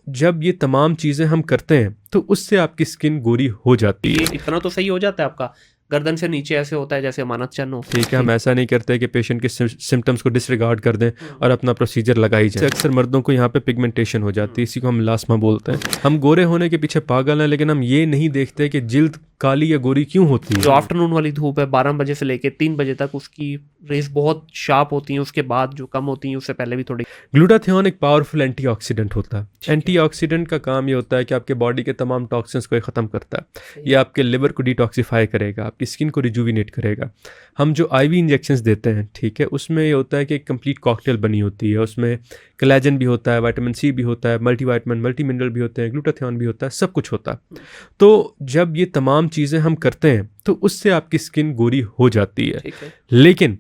जब ये तमाम चीज़ें हम करते हैं तो उससे आपकी स्किन गोरी हो जाती है। इतना तो सही हो जाता है आपका, गर्दन से नीचे ऐसे होता है जैसे अमानत चन्न हो। ठीक है, हम ऐसा नहीं करते कि पेशेंट के सिम्टम्स को डिसरिगार्ड कर दें और अपना प्रोसीजर लगाई जाए। अक्सर मर्दों को यहाँ पे पिगमेंटेशन हो जाती है, इसी को हम मिलास्मा बोलते हैं। हम गोरे होने के पीछे पागल हैं, लेकिन हम ये नहीं देखते कि जिल्द काली या गोरी क्यों होती है। जो आफ्टरनून वाली धूप है 12 बजे से लेके 3 बजे तक, उसकी रेस बहुत शार्प होती है, उसके बाद जो कम होती है उससे पहले भी थोड़ी। ग्लूटाथियोन एक पावरफुल एंटीऑक्सीडेंट होता है। एंटीऑक्सीडेंट का काम ये होता है कि आपके बॉडी के तमाम टॉक्सिन्स को ख़त्म करता है। ये आपके लिवर को डिटॉक्सिफाई करेगा, आपकी स्किन को रिजुविनेट करेगा। हम जो आईवी इंजेक्शंस देते हैं, ठीक है, उसमें ये होता है कि एक कंप्लीट कॉकटेल बनी होती है। उसमें कोलेजन भी होता है, विटामिन सी भी होता है, मल्टीविटामिन मल्टी मिनरल भी होते हैं, ग्लूटाथियोन भी होता है, सब कुछ होता है। तो जब ये तमाम चीज़ें हम करते हैं तो उससे आपकी स्किन गोरी हो जाती है। लेकिन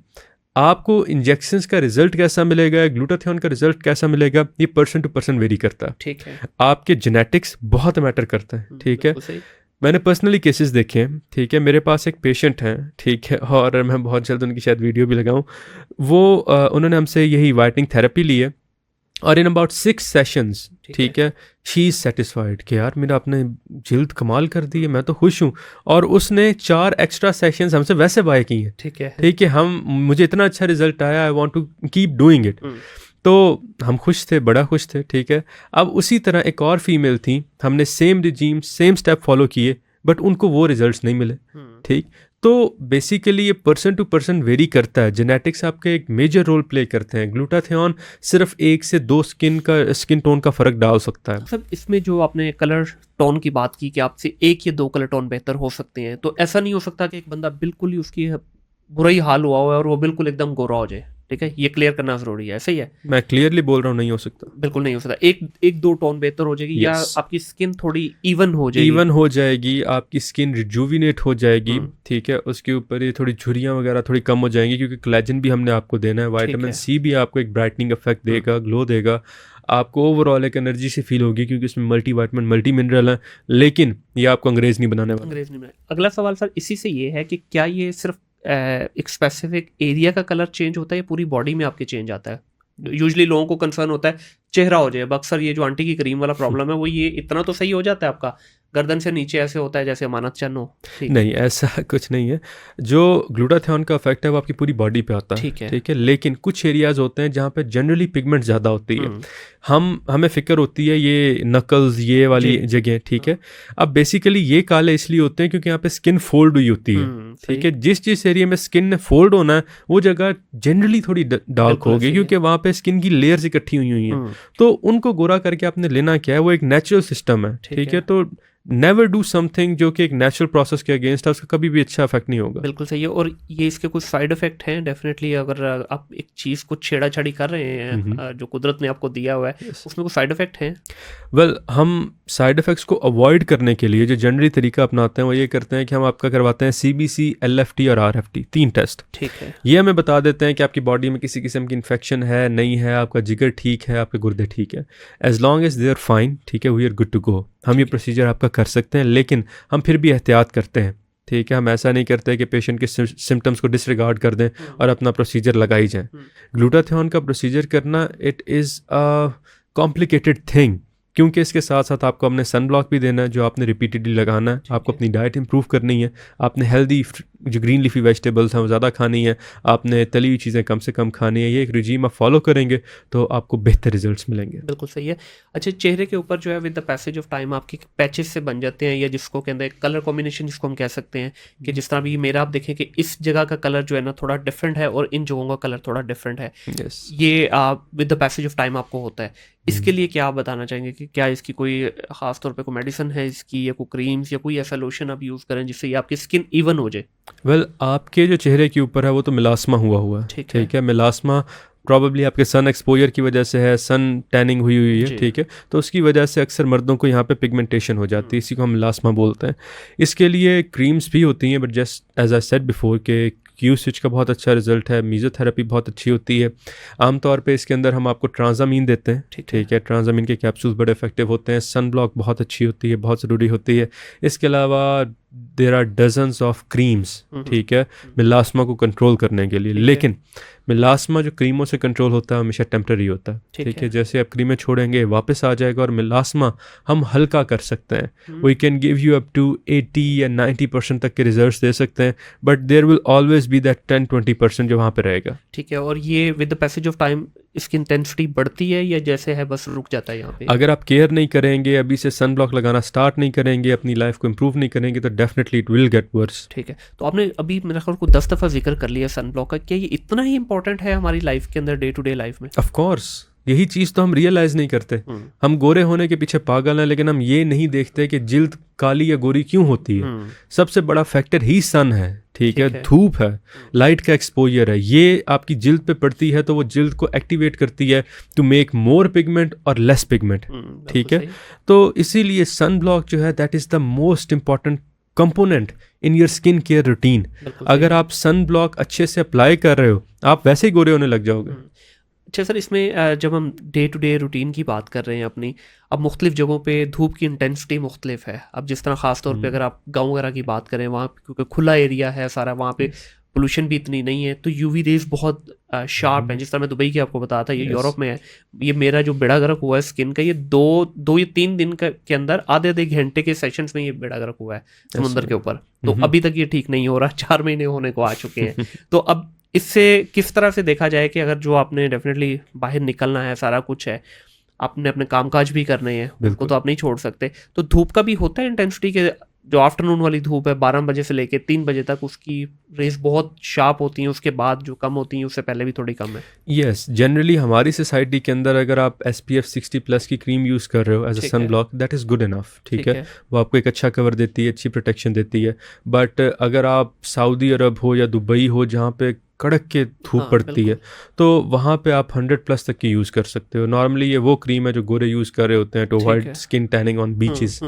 आपको इंजेक्शंस का रिजल्ट कैसा मिलेगा, ग्लूटाथियोन का रिजल्ट कैसा मिलेगा, ये पर्सन टू पर्सन वेरी करता है। ठीक है, आपके जेनेटिक्स बहुत मैटर करता है। ठीक है, मैंने पर्सनली केसेस देखे हैं। ठीक है, मेरे पास एक पेशेंट हैं, ठीक है, और मैं बहुत जल्द उनकी शायद वीडियो भी लगाऊं। वो उन्होंने हमसे यही वाइटनिंग थेरेपी ली है और इन अबाउट 6 सेशंस, ठीक है, शी इज़ सेटिस्फाइड कि यार मेरा आपने जिल्द कमाल कर दी है, मैं तो खुश हूँ। और उसने 4 एक्स्ट्रा सेशंस हमसे वैसे बाय की हैं। ठीक है, मुझे इतना अच्छा रिजल्ट आया, I want to keep doing it. तो हम खुश थे, बड़ा खुश थे। ठीक है, अब उसी तरह एक और फीमेल थी, हमने same regime same step follow किए, बट उनको वो रिजल्ट्स नहीं मिले। ठीक, तो बेसिकली ये पर्सन टू पर्सन वेरी करता है। जेनेटिक्स आपके एक मेजर रोल प्ले करते हैं। ग्लूटाथियोन सिर्फ 1 से 2 स्किन टोन का फ़र्क डाल सकता है। सब इसमें जो आपने कलर टोन की बात की कि आपसे 1 या 2 कलर टोन बेहतर हो सकते हैं, तो ऐसा नहीं हो सकता कि एक बंदा बिल्कुल ही उसकी बुरा ही हाल हुआ है और वो बिल्कुल एकदम गोरा हो जाए। ठीक है, ये क्लियर करना जरूरी है। सही है, मैं क्लियरली बोल रहा हूँ, नहीं हो सकता, बिल्कुल नहीं हो सकता। एक 2 टोन बेहतर हो जाएगी, या आपकी स्किन थोड़ी इवन हो जाएगी, आपकी स्किन रिजुविनेट हो जाएगी। ठीक है, उसके ऊपर ये थोड़ी झुर्रियाँ वगैरह थोड़ी कम हो जाएंगी, क्योंकि कोलेजन भी हमने आपको देना है, विटामिन सी भी आपको एक ब्राइटनिंग इफेक्ट देगा, ग्लो देगा, आपको ओवरऑल एक एनर्जी से फील होगी, क्योंकि इसमें मल्टीविटामिन मल्टी मिनरल है। लेकिन ये आपको अंग्रेज नहीं बनाने वाला। अगला सवाल सर इसी से ये है कि क्या ये सिर्फ एक स्पेसिफिक एरिया का कलर चेंज होता है या पूरी बॉडी में आपके चेंज आता है? यूजुअली लोगों को कंसर्न होता है चेहरा हो जाए। अक्सर ये जो आंटी की क्रीम वाला प्रॉब्लम है, वो ये इतना तो सही हो जाता है आपका, गर्दन से नीचे ऐसे होता है जैसे अमानत चन्न हो। नहीं, ऐसा कुछ नहीं है। जो ग्लूटाथियोन का इफेक्ट है वो आपकी पूरी बॉडी पे आता है। ठीक है, लेकिन कुछ एरियाज होते हैं जहाँ पे जनरली पिगमेंट ज़्यादा होती है। हमें फिक्र होती है ये नकल्स, ये वाली जगह। ठीक है, अब बेसिकली ये काले इसलिए होते हैं क्योंकि यहाँ पे स्किन फोल्ड हुई होती है। ठीक है, जिस एरिया में स्किन ने फोल्ड होना है वो जगह जनरली थोड़ी डार्क होगी, क्योंकि वहाँ पे स्किन की लेयर्स इकट्ठी हुई हैं। तो उनको गोरा करके आपने लेना क्या है, वो एक नेचुरल सिस्टम है। ठीक है, तो नेवर डू समथिंग जो कि एक नेचुरल प्रोसेस के अगेंस्ट है, उसका कभी भी अच्छा इफेक्ट नहीं होगा। बिल्कुल सही है। और ये इसके कुछ साइड इफेक्ट हैं डेफिनेटली। अगर आप एक चीज़ को छेड़ाछाड़ी कर रहे हैं जो कुदरत ने आपको दिया हुआ है, उसमें कुछ साइड इफेक्ट हैं? वेल, हम साइड इफेक्ट्स को अवॉइड करने के लिए जो जनरली तरीका अपनाते हैं वो ये करते हैं कि हम आपका करवाते हैं CBC, LFT और RFT, 3 टेस्ट। ठीक है, ये हमें बता देते हैं कि आपकी बॉडी में किसी किस्म की इन्फेक्शन है, नहीं है, आपका जिगर ठीक है, आपके गुर्दे ठीक है। As long as they are fine, ठीक है, we are good to go. हम ये प्रोसीजर आपका कर सकते हैं, लेकिन हम फिर भी एहतियात करते हैं। ठीक है, हम ऐसा नहीं करते कि पेशेंट के सिम्टम्स को डिसरिगार्ड कर दें और अपना प्रोसीजर लगाई जाए। ग्लूटाथियोन का प्रोसीजर करना it is a complicated thing, क्योंकि इसके साथ साथ आपको अपने सन ब्लॉक भी देना है जो आपने रिपीटेडली लगाना है। आपको अपनी डाइट इंप्रूव करनी है, आपने हेल्दी जो ग्रीन लीफी वेजिटेबल्स हैं वो ज़्यादा खानी है, आपने तली हुई चीज़ें कम से कम खानी है। ये एक रिजीम आप फॉलो करेंगे तो आपको बेहतर रिजल्ट्स मिलेंगे। बिल्कुल सही है। अच्छा, चेहरे के ऊपर जो है with the passage of time आपके पैचेस से बन जाते हैं, या जिसको कहते हैं कलर कॉम्बिनेशन, जिसको हम कह सकते हैं कि जिस तरह भी मेरा आप देखें कि इस जगह का कलर जो है ना थोड़ा डिफरेंट है और इन जगहों का कलर थोड़ा डिफरेंट है। ये with the passage of time आपको होता है। इसके लिए क्या आप बताना चाहेंगे कि क्या इसकी कोई खास तौर पे कोई मेडिसिन है इसकी, या कोई क्रीम्स या कोई ऐसा लोशन आप यूज़ करें जिससे ये आपकी स्किन इवन हो जाए? वेल, आपके जो चेहरे के ऊपर है वो तो मिलास्मा हुआ है। ठीक है, मिलास्मा प्रॉबेबली आपके सन एक्सपोजर की वजह से है, सन टैनिंग हुई है। ठीक है, तो उसकी वजह से अक्सर मर्दों को यहाँ पे पिगमेंटेशन हो जाती है, इसी को हम मिलास्मा बोलते हैं। इसके लिए क्रीम्स भी होती हैं, but just as I said before के Q-स्विच का बहुत अच्छा रिजल्ट है, मीज़ोथेरेपी बहुत अच्छी होती है। आमतौर पे इसके अंदर हम आपको ट्रांजामीन देते हैं। ठीक है, ट्रांजामीन के कैप्सूल्स बड़े इफेक्टिव होते हैं। सन ब्लॉक बहुत अच्छी होती है, बहुत ज़रूरी होती है। इसके अलावा there are dozens of creams, ठीक है, मिलास्मा को कंट्रोल करने के लिए। लेकिन मिलास्मा जो क्रीमों से कंट्रोल होता है हमेशा टेम्पररी होता है, ठीक है। जैसे आप क्रीमें छोड़ेंगे वापस आ जाएगा, और मिलास्मा हम हल्का कर सकते हैं। We can give you up to 80 या 90% तक के रिजल्ट्स दे सकते हैं, but there will always be that 10-20% जो वहाँ पे रहेगा, ठीक है। और ये with the passage of time इसकी इंटेंसिटी बढ़ती है या जैसे है बस रुक जाता है यहाँ पे? अगर आप केयर नहीं करेंगे, अभी से सन ब्लॉक लगाना स्टार्ट नहीं करेंगे, अपनी लाइफ को इम्प्रूव नहीं करेंगे, तो definitely it will get worse. ठीक है। तो आपने अभी मेरे ख्याल को 10 दफ़ा जिक्र कर लिया सन ब्लॉक का, क्या ये इतना ही इंपॉर्टेंट है हमारी लाइफ के अंदर, डे टू डे लाइफ में? ऑफ कोर्स, यही चीज़ तो हम रियलाइज़ नहीं करते। हम गोरे होने के पीछे पागल हैं, लेकिन हम ये नहीं देखते कि जिल्द काली या गोरी क्यों होती है। सबसे बड़ा फैक्टर ही सन है, ठीक है, धूप है, लाइट का एक्सपोजर है। ये आपकी जिल्द पे पड़ती है तो वो जिल्द को एक्टिवेट करती है टू मेक मोर पिगमेंट और लेस पिगमेंट, ठीक है। तो इसीलिए सन ब्लॉक जो है that is the most important component in your skin care routine. अगर आप सन ब्लॉक अच्छे से अप्लाई कर रहे हो, आप वैसे ही गोरे होने लग जाओगे। अच्छा सर, इसमें जब हम डे टू डे रूटीन की बात कर रहे हैं अपनी, अब मुख्तलिफ जगहों पे धूप की इंटेंसिटी मुख्तलिफ है। अब जिस तरह ख़ास तौर पे अगर आप गांव वगैरह की बात करें, वहाँ क्योंकि खुला एरिया है सारा, वहाँ पे पोल्यूशन भी इतनी नहीं है, तो यूवी रेज बहुत शार्प हैं। जिस तरह मैं दुबई की आपको बताया था, ये यूरोप में है। ये मेरा जो बेड़ा गर्क हुआ है स्किन का, ये दो या 3 दिन के अंदर आधे घंटे के सेशंस में ये बेड़ा गर्क हुआ है समुंदर के ऊपर। तो अभी तक ये ठीक नहीं हो रहा, 4 महीने होने को आ चुके हैं। तो अब इससे किस तरह से देखा जाए कि अगर जो आपने डेफिनेटली बाहर निकलना है, सारा कुछ है, आपने अपने कामकाज भी करने हैं, उनको तो आप नहीं छोड़ सकते, तो धूप का भी होता है इंटेंसिटी के, जो आफ्टरनून वाली धूप है 12 बजे से लेके 3 बजे तक, उसकी रेस बहुत शार्प होती हैं, उसके बाद जो कम होती हैं उससे पहले भी थोड़ी कम है? यस, जनरली हमारी सोसाइटी के अंदर अगर आप SPF 60+ की क्रीम यूज़ कर रहे हो as a sun block, that is good enough, ठीक है। वो आपको एक अच्छा कवर देती है, अच्छी प्रोटेक्शन देती है। बट अगर आप सऊदी अरब हो या दुबई हो जहाँ पे कड़क के धूप पड़ती है, तो वहाँ पे आप 100+ तक की यूज़ कर सकते हो। नॉर्मली ये वो क्रीम है जो गोरे यूज़ कर रहे होते हैं to avoid skin tanning on beaches,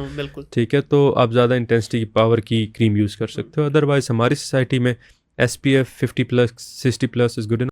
ठीक है। तो आप ज़्यादा इंटेंसिटी पावर की क्रीम यूज़ कर सकते हो। अदरवाइज हमारी सोसाइटी में SPF 50+, 60+ इज़ गुड इनफ।